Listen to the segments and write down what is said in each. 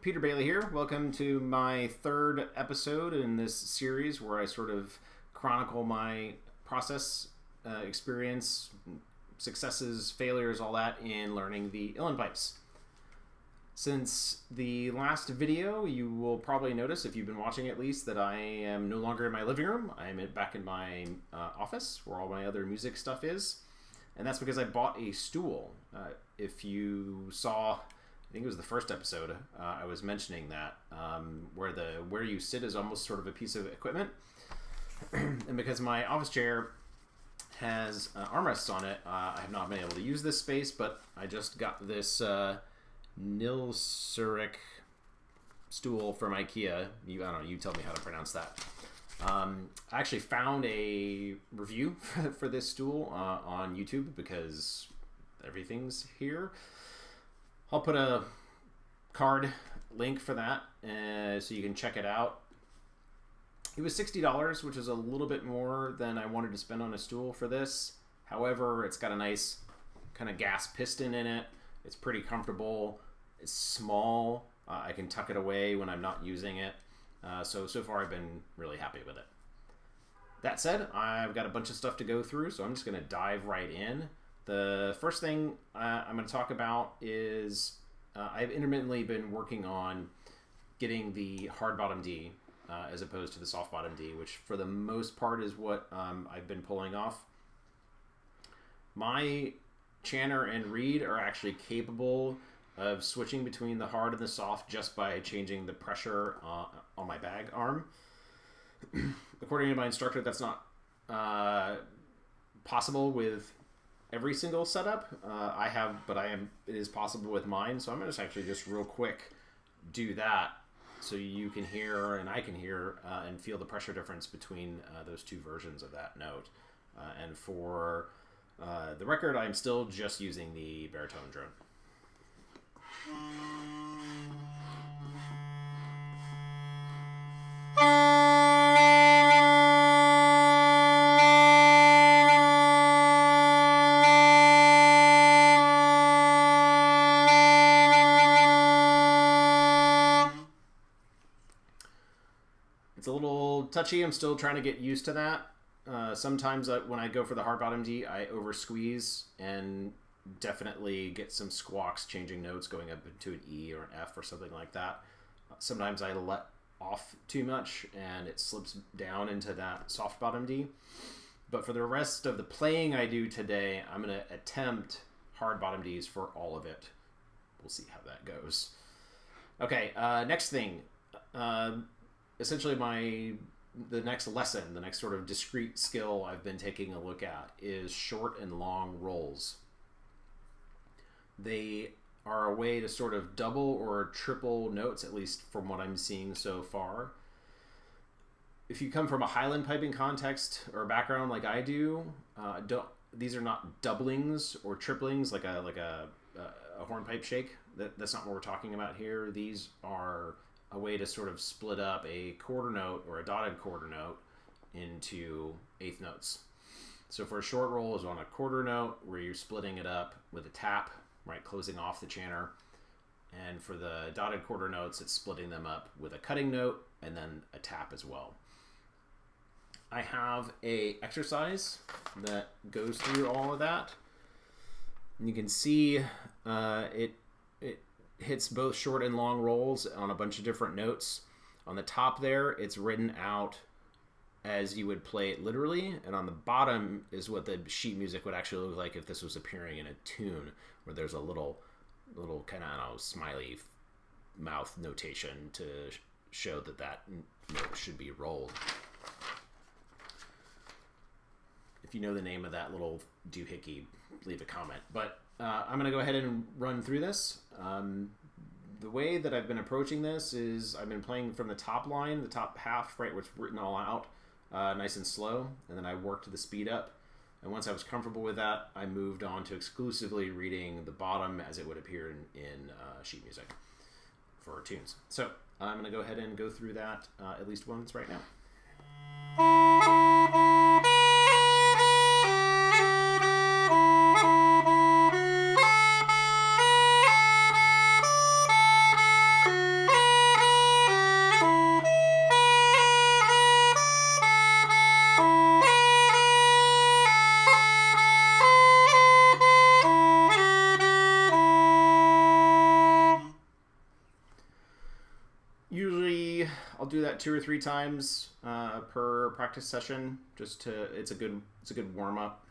Peter Bailey here. Welcome to my third episode in this series where I sort of chronicle my process, experience, successes, failures, all that in learning the Uilleann pipes. Since the last video, you will probably notice, if you've been watching at least, that I am no longer in my living room. I'm back in my office where all my other music stuff is. And that's because I bought a stool. If you saw, I think it was the first episode, I was mentioning that, where you sit is almost sort of a piece of equipment. And because my office chair has armrests on it, I have not been able to use this space, but I just got this Nilsurik stool from IKEA. I don't know, you tell me how to pronounce that. I actually found a review for this stool on YouTube because everything's here. I'll put a card link for that so you can check it out. It was $60, which is a little bit more than I wanted to spend on a stool for this. However, it's got a nice kind of gas piston in it. It's pretty comfortable. It's small. I can tuck it away when I'm not using it. So far I've been really happy with it. That said, I've got a bunch of stuff to go through, so I'm just going to dive right in. The first thing I'm going to talk about is I've intermittently been working on getting the hard bottom D as opposed to the soft bottom D, which for the most part is what I've been pulling off. My Channer and Reed are actually capable of switching between the hard and the soft just by changing the pressure on my bag arm. According to my instructor, that's not possible with every single setup. It is possible with mine, so I'm going to actually just real quick do that so you can hear and I can hear and feel the pressure difference between those two versions of that note. And for the record, I'm still just using the baritone drone. It's a little touchy. I'm still trying to get used to that. Sometimes when I go for the hard bottom D, I over squeeze and definitely get some squawks changing notes going up into an E or an F or something like that. Sometimes I let off too much and it slips down into that soft bottom D. But for the rest of the playing I do today, I'm going to attempt hard bottom Ds for all of it. We'll see how that goes. Okay, next thing. Essentially the next lesson, the next sort of discrete skill I've been taking a look at is short and long rolls. They are a way to sort of double or triple notes, at least from what I'm seeing so far. If you come from a Highland piping context or background like I do, these are not doublings or triplings like a hornpipe shake. That's not what we're talking about here. These are a way to sort of split up a quarter note or a dotted quarter note into eighth notes. So for a short roll is on a quarter note where you're splitting it up with a tap, right, closing off the channer. And for the dotted quarter notes, it's splitting them up with a cutting note and then a tap as well. I have a exercise that goes through all of that. And you can see it hits both short and long rolls on a bunch of different notes. On the top there, it's written out as you would play it literally, and on the bottom is what the sheet music would actually look like if this was appearing in a tune, where there's a little kind of, I don't know, smiley mouth notation to show that note should be rolled. If you know the name of that little doohickey, leave a comment. But I'm going to go ahead and run through this. The way that I've been approaching this is I've been playing from the top line, the top half, right, where it's written all out, nice and slow, and then I worked the speed up. And once I was comfortable with that, I moved on to exclusively reading the bottom as it would appear in sheet music for tunes. So I'm going to go ahead and go through that at least once right now. do that 2 or 3 times per practice session. It's a good warm up.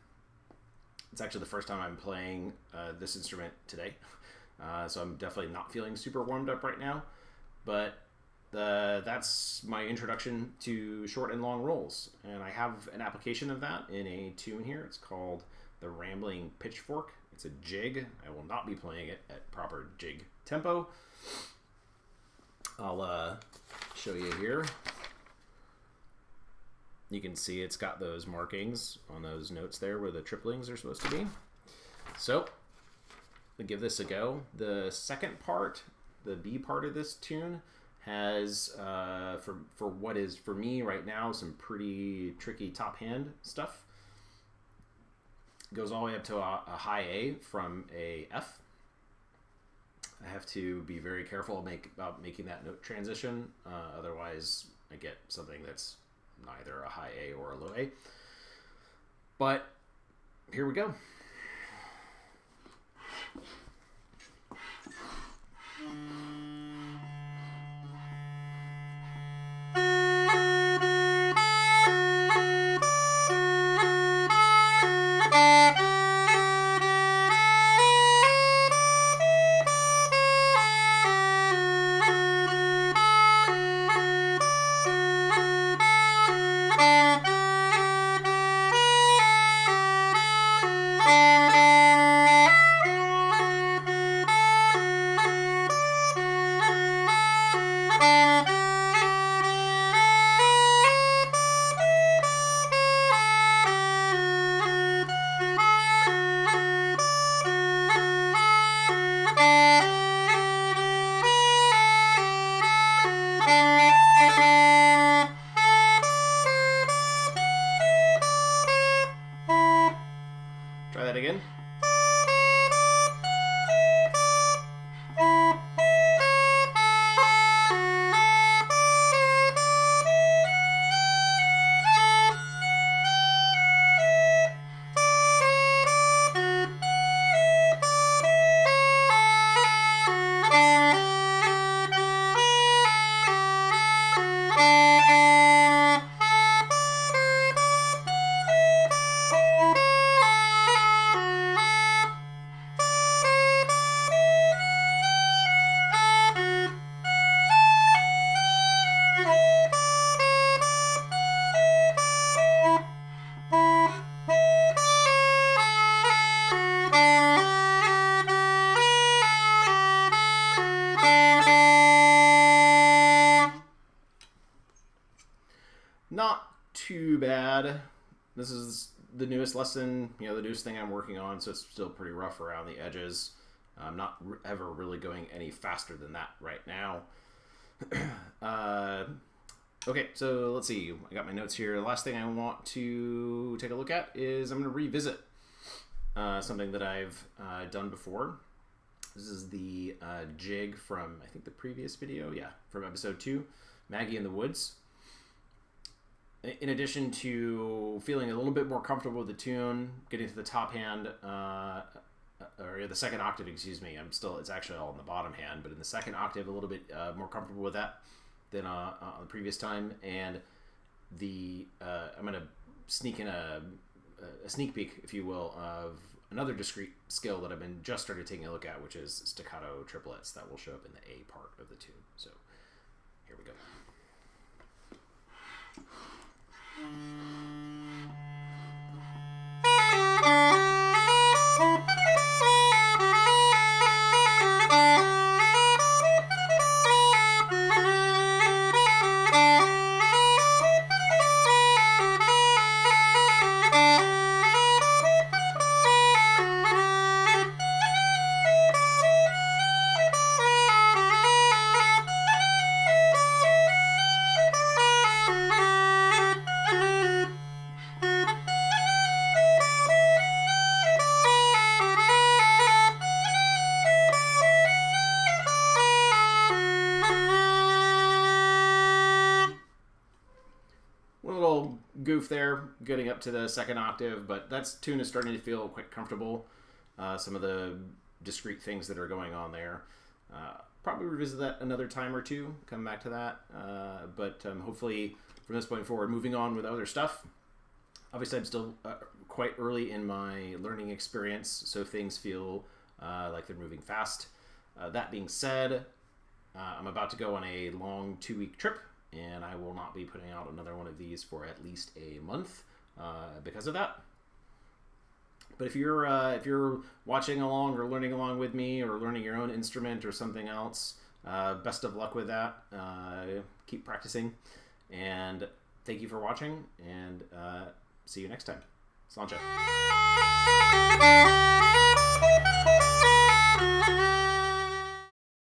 It's actually the first time I'm playing this instrument today, so I'm definitely not feeling super warmed up right now. But that's my introduction to short and long rolls, and I have an application of that in a tune here. It's called the Rambling Pitchfork. It's a jig. I will not be playing it at proper jig tempo. I'll show you here. You can see it's got those markings on those notes there where the triplings are supposed to be. So I'll give this a go. The second part, the B part of this tune, has for what is for me right now some pretty tricky top hand stuff. It goes all the way up to a high A from a F. I have to be very careful about making that note transition, otherwise I get something that's neither a high A or a low A. But here we go. Try that again. Not too bad. This is the newest lesson, the newest thing I'm working on, so it's still pretty rough around the edges. I'm not ever really going any faster than that right now. Okay, so let's see. I got my notes here. The last thing I want to take a look at is I'm going to revisit something that I've done before. This is the jig from, I think, the previous video. Yeah, from episode 2, Maggie in the Woods. In addition to feeling a little bit more comfortable with the tune, getting to the top hand, or the second octave, excuse me. It's actually all in the bottom hand, but in the second octave, a little bit more comfortable with that than on the previous time. And I'm going to sneak in a sneak peek, if you will, of another discrete skill that I've been just started taking a look at, which is staccato triplets that will show up in the A part of the tune. So here we go. Goof there, getting up to the second octave, but that tune is starting to feel quite comfortable. Some of the discrete things that are going on there. probably revisit that another time or two, come back to that. But hopefully from this point forward, moving on with other stuff. Obviously, I'm still quite early in my learning experience, so things feel like they're moving fast. That being said, I'm about to go on a long 2-week trip, and I will not be putting out another one of these for at least a month because of that. But if you're watching along or learning along with me or learning your own instrument or something else, best of luck with that. Keep practicing, and thank you for watching, and see you next time. Sláinte.